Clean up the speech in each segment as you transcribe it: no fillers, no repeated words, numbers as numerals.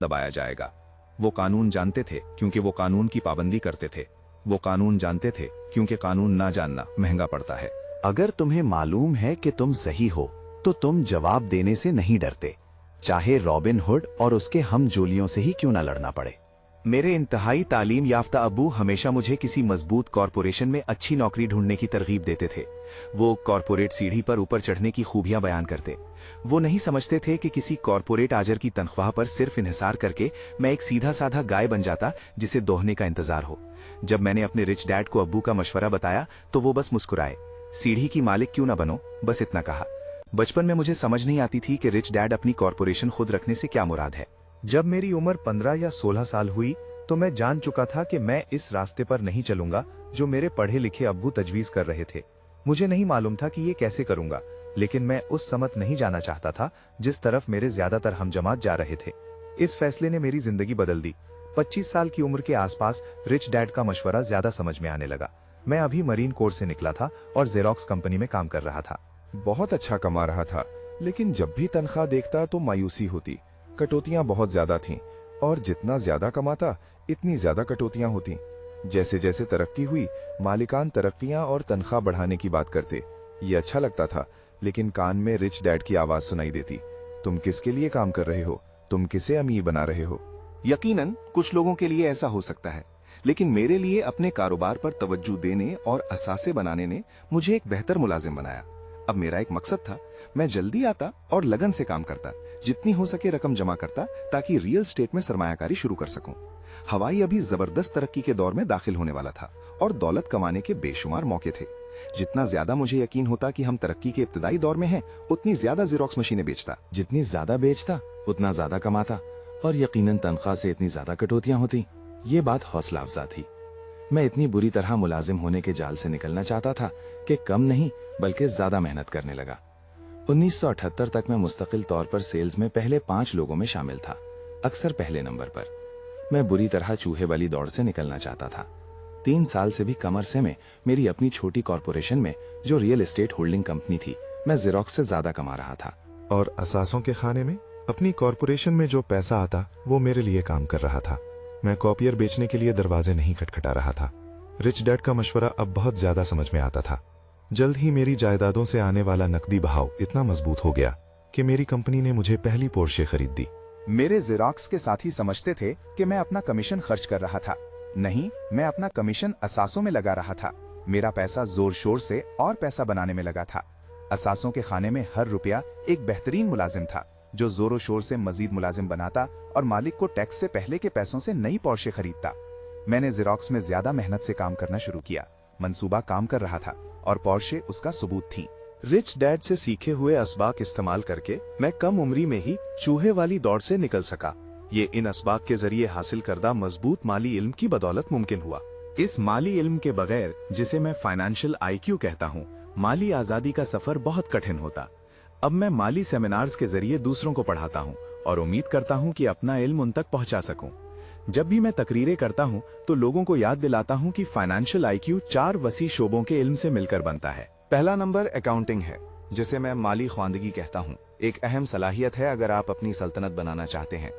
दबाया जाएगा। वो कानून जानते थे क्योंकि वो कानून की पाबंदी करते थे। वो कानून जानते थे क्योंकि कानून ना जानना महंगा पड़ता है। अगर तुम्हें मालूम है कि तुम सही हो तो तुम जवाब देने से नहीं डरते, चाहे रॉबिन हुड और उसके हमजोलियों से ही क्यों ना लड़ना पड़े। मेरे इंतहाई तालीम याफ्ता अब्बू हमेशा मुझे किसी मजबूत कॉरपोरेशन में अच्छी नौकरी ढूंढने की तरगीब देते थे। वो कॉरपोरेट सीढ़ी पर ऊपर चढ़ने की खूबियां बयान करते। वो नहीं समझते थे कि किसी कॉरपोरेट आजर की तनख्वाह पर सिर्फ इन्हिसार करके मैं एक सीधा साधा गाय बन जाता जिसे दोहने का इंतजार हो। जब मैंने अपने रिच डैड को अब्बू का मशवरा बताया तो वो बस मुस्कुराए। सीढ़ी की मालिक क्यों ना बनो, बस इतना कहा। बचपन में मुझे समझ नहीं आती थी कि रिच डैड अपनी कॉरपोरेशन खुद रखने से क्या मुराद है। जब मेरी उम्र 15 या 16 साल हुई तो मैं जान चुका था कि मैं इस रास्ते पर नहीं चलूंगा जो मेरे पढ़े लिखे अब्बू तजवीज कर रहे थे। मुझे नहीं मालूम था कि ये कैसे करूंगा, लेकिन मैं उस समत नहीं जाना चाहता था जिस तरफ मेरे ज्यादातर हमजमात जा रहे थे। इस फैसले ने मेरी जिंदगी बदल दी। 25 साल की उम्र के आसपास रिच डैड का मशवरा ज्यादा समझ में आने लगा। मैं अभी मरीन कोर से निकला था और जेरोक्स कंपनी में काम कर रहा था। बहुत अच्छा कमा रहा था, लेकिन जब भी तनख्वाह देखता तो मायूसी होती। कटौतियां बहुत ज्यादा थीं और जितना ज्यादा कमाता इतनी ज्यादा कटौतियां होती। जैसे जैसे तरक्की हुई, मालिकान तरक्कियां और तनख्वाह बढ़ाने की बात करते। ये अच्छा लगता था, लेकिन कान में रिच डैड की आवाज सुनाई देती, तुम किसके लिए काम कर रहे हो, तुम किसे अमीर बना रहे हो। यकीनन कुछ लोगों के लिए ऐसा हो सकता है, लेकिन मेरे लिए अपने कारोबार पर तवज्जो देने और असासे बनाने ने मुझे एक बेहतर मुलाजिम बनाया। अब मेरा एक मकसद था, मैं जल्दी आता और लगन से काम करता, जितनी हो सके रकम जमा करता ताकि रियल स्टेट में सरमायाकारी शुरू कर सकूं। हवाई अभी जबरदस्त तरक्की के दौर में दाखिल होने वाला था और दौलत कमाने के बेशुमार मौके थे। जितना ज्यादा मुझे यकीन होता कि हम तरक्की के इब्तिदाई दौर में हैं, उतनी ज्यादा जेरोक्स मशीनें बेचता। जितनी ज्यादा बेचता उतना ज्यादा कमाता और यकीनन तनख्वाह से इतनी ज्यादा कटौतियां होती। ये बात हौसला अफजा थी। मैं इतनी बुरी तरह मुलाजिम होने के जाल से निकलना चाहता था कि कम नहीं बल्कि ज्यादा मेहनत करने लगा। 1978 तक मैं मुस्तकिल तौर पर सेल्स में पहले 5 लोगों में शामिल था, अक्सर पहले नंबर पर। मैं बुरी तरह चूहे वाली दौड़ से निकलना चाहता था। 3 साल से भी कम अरसे में मेरी अपनी छोटी कॉरपोरेशन में, जो रियल एस्टेट होल्डिंग कंपनी थी, मैं जेरोक्स से ज्यादा कमा रहा था। और असासों के खाने में अपनी कॉरपोरेशन में जो पैसा आता वो मेरे लिए काम कर रहा था। मैं कॉपियर बेचने के लिए दरवाजे नहीं खटखटा रहा था। रिच डैड का मशवरा अब बहुत ज्यादा समझ में आता था। जल्द ही मेरी जायदादों से आने वाला नकदी बहाव इतना मजबूत हो गया कि मेरी कंपनी ने मुझे पहली पोर्शे खरीद दी। मेरे जेरोक्स के साथी समझते थे कि मैं अपना कमीशन खर्च कर रहा था। नहीं, मैं अपना कमीशन असासों में लगा रहा था। मेरा पैसा जोर शोर से और पैसा बनाने में लगा था। असासों के खाने में हर रुपया एक बेहतरीन मुलाजिम था जो जोरों शोर से मजीद मुलाजिम बनाता और मालिक को टैक्स से पहले के पैसों से नई पोर्शे खरीदता। मैंने जेरोक्स में ज्यादा मेहनत से काम करना शुरू किया। मंसूबा काम कर रहा था और पोर्शे उसका सबूत थी। रिच डैड से सीखे हुए असबाक इस्तेमाल करके मैं कम उम्री में ही चूहे वाली दौड़ से निकल सका। ये इन असबाक के जरिए हासिल करदा मजबूत माली इल्म की बदौलत मुमकिन हुआ। इस माली इल्म के बगैर, जिसे मैं फाइनेंशियल IQ कहता हूँ, माली आजादी का सफर बहुत कठिन होता। अब मैं माली सेमिनार्स के जरिए दूसरों को पढ़ाता हूँ और उम्मीद करता हूँ कि अपना इल्म उन तक पहुँचा सकूं। जब भी मैं तकरीरें करता हूँ तो लोगों को याद दिलाता हूँ कि फाइनेंशियल IQ 4 वसी शोबों के इल्म से मिलकर बनता है। पहला नंबर अकाउंटिंग है, जिसे मैं माली ख्वांदगी कहता हूँ। एक अहम सलाहियत है अगर आप अपनी सल्तनत बनाना चाहते हैं।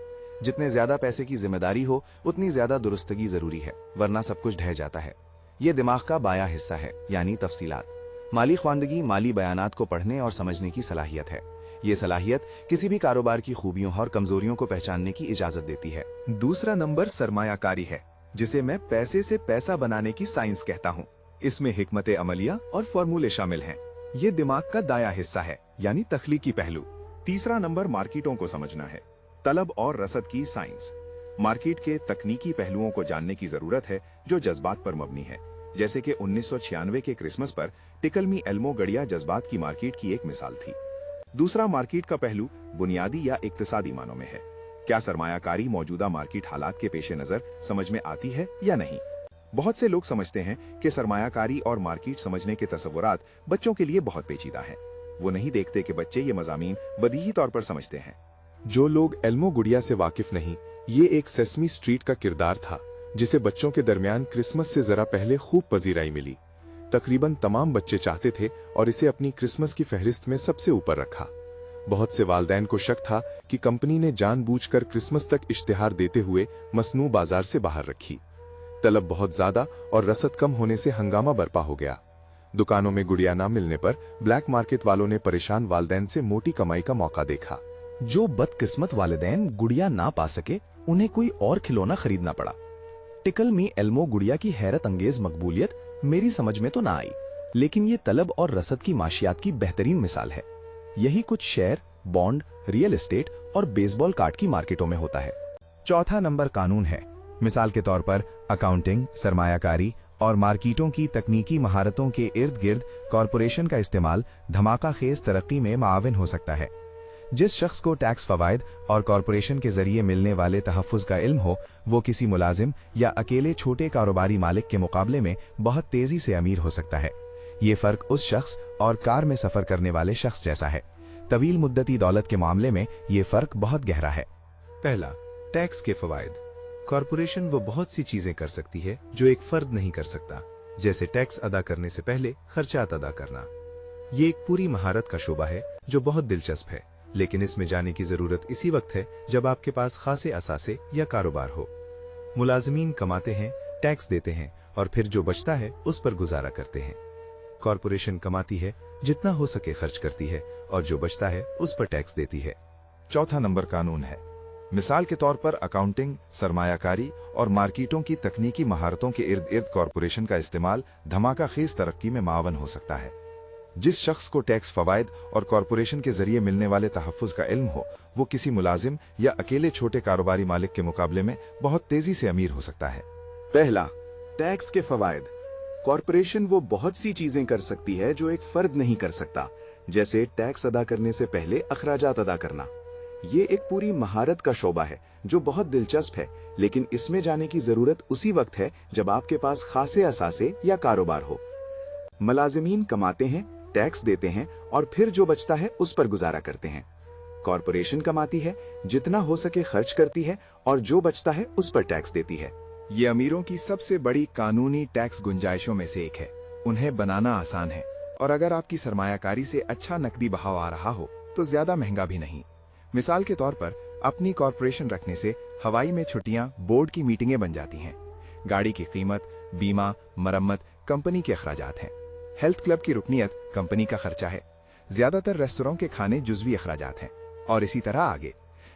जितने ज्यादा पैसे की जिम्मेदारी हो उतनी ज्यादा दुरुस्तगी जरूरी है, वरना सब कुछ ढह जाता है। ये दिमाग का बाया हिस्सा है, यानी तफसीलात। माली ख्वांदगी माली बयानात को पढ़ने और समझने की सलाहियत है। ये सलाहियत किसी भी कारोबार की खूबियों और कमजोरियों को पहचानने की इजाजत देती है। दूसरा नंबर सरमायाकारी है, जिसे मैं पैसे से पैसा बनाने की साइंस कहता हूँ। इसमें हिकमत अमलिया और फॉर्मूले शामिल हैं। ये दिमाग का दाया हिस्सा है, यानी तख्लीकी पहलू। तीसरा नंबर मार्केटों को समझना है, तलब और रसद की साइंस। मार्केट के तकनीकी पहलुओं को जानने की जरूरत है जो जज्बात पर मबनी है। जैसे कि 1996 के क्रिसमस पर टिकल मी एल्मो गड़िया जज्बात की मार्केट की एक मिसाल थी। दूसरा मार्केट का पहलू बुनियादी या इक्तिसादी मानों में है। क्या सरमायाकारी मौजूदा मार्केट हालात के पेश नजर समझ में आती है या नहीं। बहुत से लोग समझते हैं कि सरमायाकारी और मार्केट समझने के तसव्वुरात बच्चों के लिए बहुत पेचीदा हैं। वो नहीं देखते कि बच्चे ये मज़ामीन बदीही तौर पर समझते हैं। जो लोग एल्मो गुड़िया से वाकिफ नहीं, ये एक सेसमी स्ट्रीट का किरदार था जिसे बच्चों के दरमियान क्रिसमस से जरा पहले खूब पजीराई मिली। तकरीबन तमाम बच्चे चाहते थे और इसे अपनी क्रिसमस की फहरिस्त में सबसे ऊपर रखा। बहुत से वालदैन को शक था कि कंपनी ने जानबूझकर क्रिसमस तक इश्तिहार देते हुए मसनू बाजार से बाहर रखी। तलब बहुत ज्यादा और रसद कम होने से हंगामा बरपा हो गया। दुकानों में गुड़िया ना मिलने पर ब्लैक मार्केट वालों ने परेशान वालदैन से मोटी कमाई का मौका देखा। जो बदकिस्मत वालिदैन गुड़िया ना पा सके, उन्हें कोई और खिलौना खरीदना पड़ा। टिकल मी एल्मो गुड़िया की हैरत अंगेज मकबूलियत मेरी समझ में तो ना आई, लेकिन ये तलब और रसद की माशियात की बेहतरीन मिसाल है। यही कुछ शेयर, बॉन्ड, रियल एस्टेट और बेसबॉल कार्ड की मार्केटों में होता है। चौथा नंबर कानून है। मिसाल के तौर पर अकाउंटिंग, सरमायाकारी और मार्केटों की तकनीकी महारतों के इर्द गिर्द कॉरपोरेशन का इस्तेमाल धमाका खेज तरक्की में माविन हो सकता है। जिस शख्स को टैक्स फवायद और कॉरपोरेशन के जरिए मिलने वाले तहफ़्फ़ुज़ का इल्म हो, वो किसी मुलाजिम या अकेले छोटे कारोबारी मालिक के मुकाबले में बहुत तेजी से अमीर हो सकता है। ये फर्क उस शख्स और कार में सफर करने वाले शख्स जैसा है। तवील मुद्दती दौलत के मामले में ये फर्क बहुत गहरा है। पहला, टैक्स के फवायद। कॉरपोरेशन वो बहुत सी चीजें कर सकती है जो एक फर्द नहीं कर सकता, जैसे टैक्स अदा करने से पहले खर्चात अदा करना। ये एक पूरी महारत का शोबा है जो बहुत दिलचस्प है, लेकिन इसमें जाने की जरूरत इसी वक्त है जब आपके पास खासे असासे या कारोबार हो। मुलाजमीन कमाते हैं, टैक्स देते हैं और फिर जो बचता है उस पर गुजारा करते हैं। कॉरपोरेशन कमाती है, जितना हो सके खर्च करती है और जो बचता है उस पर टैक्स देती है। चौथा नंबर कानून है। मिसाल के तौर पर अकाउंटिंग, सरमायाकारी और मार्केटों की तकनीकी महारतों के इर्द गिर्द कॉरपोरेशन का इस्तेमाल धमाका खेज तरक्की में मावन हो सकता है। जिस शख्स को टैक्स फवायद और कॉरपोरेशन के जरिए मिलने वाले तहफ़्फ़ुज़ का इल्म हो, वो किसी मुलाजिम या अकेले छोटे कारोबारी मालिक के मुकाबले में बहुत तेजी से अमीर हो सकता है। पहला, टैक्स के फवायद। कॉरपोरेशन वो बहुत सी चीजें कर सकती है जो एक फर्द नहीं कर सकता, जैसे टैक्स अदा करने से पहले अखराजात अदा करना। ये एक पूरी महारत का शोबा है जो बहुत दिलचस्प है, लेकिन इसमें जाने की जरूरत उसी वक्त है जब आपके पास खासे असासे या कारोबार हो। मुलाजिमीन कमाते हैं, टैक्स देते हैं और फिर जो बचता है उस पर गुजारा करते हैं। कॉरपोरेशन कमाती है, जितना हो सके खर्च करती है और जो बचता है उस पर टैक्स देती है। ये अमीरों की सबसे बड़ी कानूनी टैक्स गुंजाइशों में से एक है। उन्हें बनाना आसान है और अगर आपकी सरमायाकारी से अच्छा नकदी बहाव आ रहा हो तो ज्यादा महंगा भी नहीं। मिसाल के तौर पर अपनी कॉरपोरेशन रखने से हवाई में छुट्टियां बोर्ड की मीटिंगें बन जाती हैं। गाड़ी की कीमत, बीमा, मरम्मत कंपनी के अखराजात हैं। हेल्थ क्लब की रुकनियत कंपनी का खर्चा है। ज्यादातर रेस्तोरों के खाने जुजवी अखराजात हैं और इसी तरह आगे।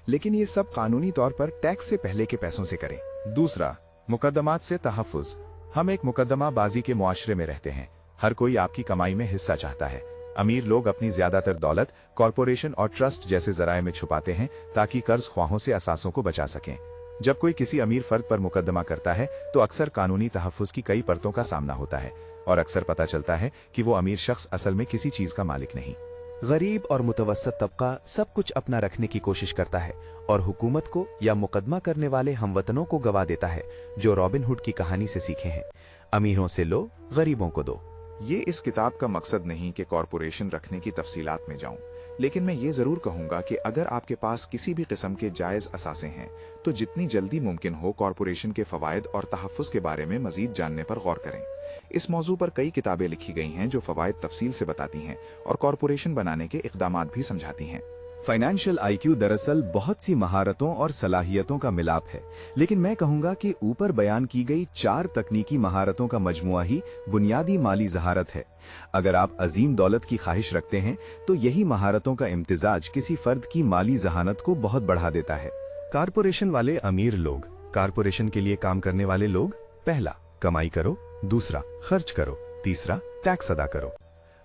लेकिन ये सब कानूनी तौर पर टैक्स से पहले के पैसों से करें। दूसरा, मुकदमात से तहफ़्फ़ुज़। हम एक मुकदमा बाजी के मुआशरे में रहते हैं। हर कोई आपकी कमाई में हिस्सा चाहता है। अमीर लोग अपनी ज्यादातर दौलत कॉरपोरेशन और ट्रस्ट जैसे जराये में छुपाते हैं ताकि कर्ज ख्वाहों से असासों को बचा सकें। जब कोई किसी अमीर फर्द पर मुकदमा करता है तो अक्सर कानूनी तहफ़्फ़ुज़ की कई परतों का सामना होता है और अक्सर पता चलता है कि वो अमीर शख्स असल में किसी चीज का मालिक नहीं। गरीब और मुतवस्सत तबका सब कुछ अपना रखने की कोशिश करता है और हुकूमत को या मुकदमा करने वाले हमवतनों को गवा देता है, जो रॉबिन हुड की कहानी से सीखे हैं। अमीरों से लो, गरीबों को दो। ये इस किताब का मकसद नहीं कि कॉरपोरेशन रखने की तफसीलात में जाऊं, लेकिन मैं ये जरूर कहूंगा कि अगर आपके पास किसी भी किस्म के जायज असासे हैं तो जितनी जल्दी मुमकिन हो कॉरपोरेशन के फवायद और तहफ़्फ़ुज़ के बारे में मजीद जानने पर गौर करें। इस मौजू पर कई किताबें लिखी गई हैं जो फवायद तफसील से बताती हैं और कॉरपोरेशन बनाने के इक़दामात भी समझाती हैं। फाइनेंशियल आईक्यू दरअसल बहुत सी महारतों और सलाहियतों का मिलाप है, लेकिन मैं कहूंगा कि ऊपर बयान की गई 4 तकनीकी महारतों का मजमुआ ही बुनियादी माली जहारत है। अगर आप अजीम दौलत की ख्वाहिश रखते हैं तो यही महारतों का इम्तिजाज किसी फर्द की माली जहानत को बहुत बढ़ा देता है। कॉरपोरेशन वाले अमीर लोग, कॉरपोरेशन के लिए काम करने वाले लोग। पहला, कमाई करो। दूसरा, खर्च करो। तीसरा, टैक्स अदा करो।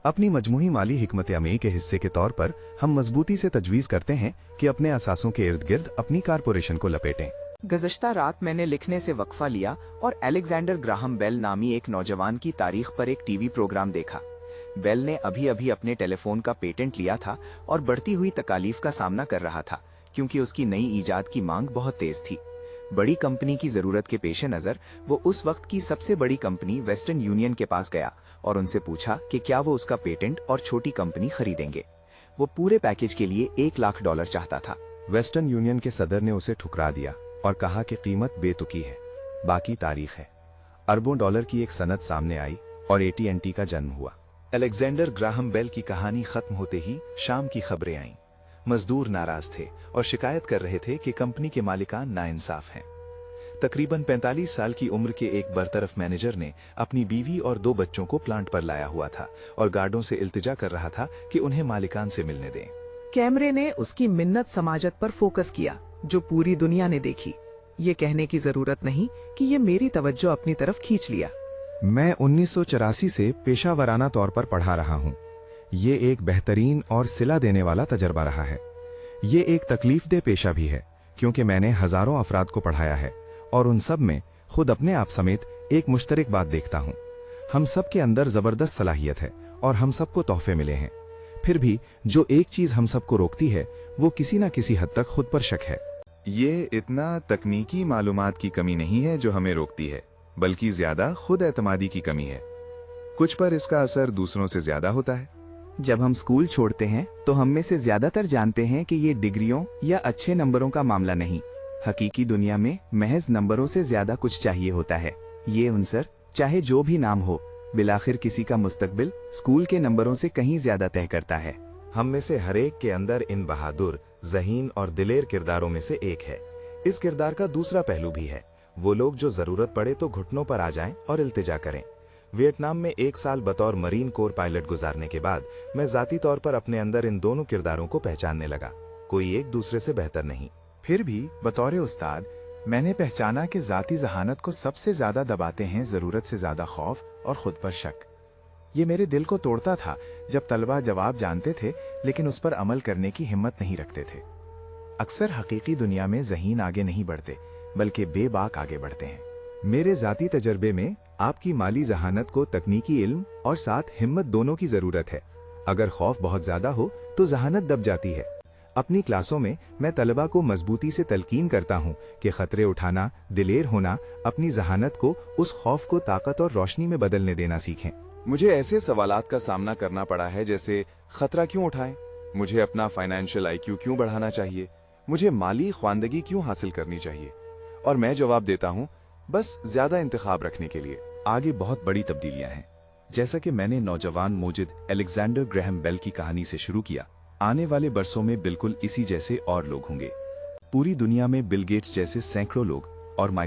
अपनी मजमूही माली हिकमत अमली के हिस्से के तौर पर हम मजबूती से तजवीज़ करते हैं कि अपने असासों के इर्द गिर्द अपनी कॉरपोरेशन को लपेटें। गुज़श्ता रात मैंने लिखने से वक्फा लिया और अलेक्जेंडर ग्राहम बेल नामी एक नौजवान की तारीख पर एक टीवी प्रोग्राम देखा। बेल ने अभी अभी अपने टेलीफोन का पेटेंट लिया था और बढ़ती हुई तकालीफ का सामना कर रहा था क्योंकि उसकी नई ईजाद की मांग बहुत तेज थी। बड़ी कंपनी की जरूरत के पेश नजर वो उस वक्त की सबसे बड़ी कंपनी वेस्टर्न यूनियन के पास गया और उनसे पूछा कि क्या वो उसका पेटेंट और छोटी कंपनी खरीदेंगे। वो पूरे पैकेज के लिए $1 लाख चाहता था। वेस्टर्न यूनियन के सदर ने उसे ठुकरा दिया और कहा कि कीमत बेतुकी है, बाकी तारीख है। अरबों डॉलर की एक सनद सामने आई और AT&T का जन्म हुआ। अलेक्जेंडर ग्राहम बेल की कहानी खत्म होते ही शाम की खबरें आईं। मजदूर नाराज थे और शिकायत कर रहे थे कि कंपनी के मालिकान नाइंसाफ हैं। तकरीबन 45 साल की उम्र के एक बरतरफ मैनेजर ने अपनी बीवी और 2 बच्चों को प्लांट पर लाया हुआ था और गार्डों से इल्तिजा कर रहा था कि उन्हें मालिकान से मिलने दें। कैमरे ने उसकी मिन्नत समाजत पर फोकस किया जो पूरी दुनिया ने देखी। ये कहने की जरूरत नहीं कि ये मेरी तवज्जो अपनी तरफ खींच लिया। मैं 1984 से पेशावराना तौर पर पढ़ा रहा हूँ। ये एक बेहतरीन और सिला देने वाला तजर्बा रहा है। ये एक तकलीफदेह पेशा भी है क्योंकि मैंने हजारों अफराद को पढ़ाया है और उन सब में खुद अपने आप समेत एक मुश्तरक बात देखता हूँ। हम सब के अंदर जबरदस्त सलाहियत है और हम सबको तोहफे मिले हैं। फिर भी जो एक चीज हम सबको रोकती है वो किसी न किसी हद तक खुद पर शक है। ये इतना तकनीकी मालूमात की कमी नहीं है जो हमें रोकती है, बल्कि ज्यादा खुद एतमादी की कमी है। कुछ पर इसका असर दूसरों से ज्यादा होता है। जब हम स्कूल छोड़ते हैं तो हम में से ज्यादातर जानते हैं कि ये डिग्रियों या अच्छे नंबरों का मामला नहीं। हकीकी दुनिया में महज नंबरों से ज्यादा कुछ चाहिए होता है। ये उनसर चाहे जो भी नाम हो, बिलाखिर किसी का मुस्तकबिल स्कूल के नंबरों से कहीं ज्यादा तय करता है। हम में से हरेक के अंदर इन बहादुर, ज़हीन और दिलेर किरदारों में से एक है। इस किरदार का दूसरा पहलू भी है, वो लोग जो जरूरत पड़े तो घुटनों पर आ जाएं और इल्तिजा करें। वियतनाम में 1 साल बतौर मरीन कोर पायलट गुजारने के बाद मैं जाती तौर पर अपने अंदर इन दोनों किरदारों को पहचानने लगा। कोई एक दूसरे से बेहतर नहीं। फिर भी बतौर उस्ताद मैंने पहचाना कि जाती जहानत को सबसे ज्यादा दबाते हैं जरूरत से ज्यादा खौफ और खुद पर शक। ये मेरे दिल को तोड़ता था जब तलबा जवाब जानते थे लेकिन उस पर अमल करने की हिम्मत नहीं रखते थे। अक्सर हकीकी दुनिया में ज़हीन आगे नहीं बढ़ते बल्कि बेबाक आगे बढ़ते हैं। मेरे जाती तजर्बे में आपकी माली जहानत को तकनीकी इल्म और साथ हिम्मत दोनों की जरूरत है। अगर खौफ बहुत ज्यादा हो तो जहानत दब जाती है। अपनी क्लासों में मैं तलबा को मजबूती से तलकीन करता हूँ कि खतरे उठाना, दिलेर होना, अपनी जहानत को, उस खौफ को ताकत और रोशनी में बदलने देना सीखें। मुझे ऐसे सवालात का सामना करना पड़ा है जैसे खतरा क्यों उठाएं, मुझे अपना फाइनेंशियल IQ क्यों बढ़ाना चाहिए, मुझे माली ख्वांदगी क्यों हासिल करनी चाहिए, और मैं जवाब देता हूँ बस ज्यादा इंतखाब रखने के लिए। आगे बहुत बड़ी तब्दीलियां हैं। जैसा कि मैंने नौजवान मोजिद अलेक्जेंडर ग्राहम बेल की कहानी से शुरू किया, आने वाले बरसों में बिल्कुल इसी जैसे और लोग होंगे। पूरी दुनिया में बिल गेट्स जैसे सैकड़ों लोग और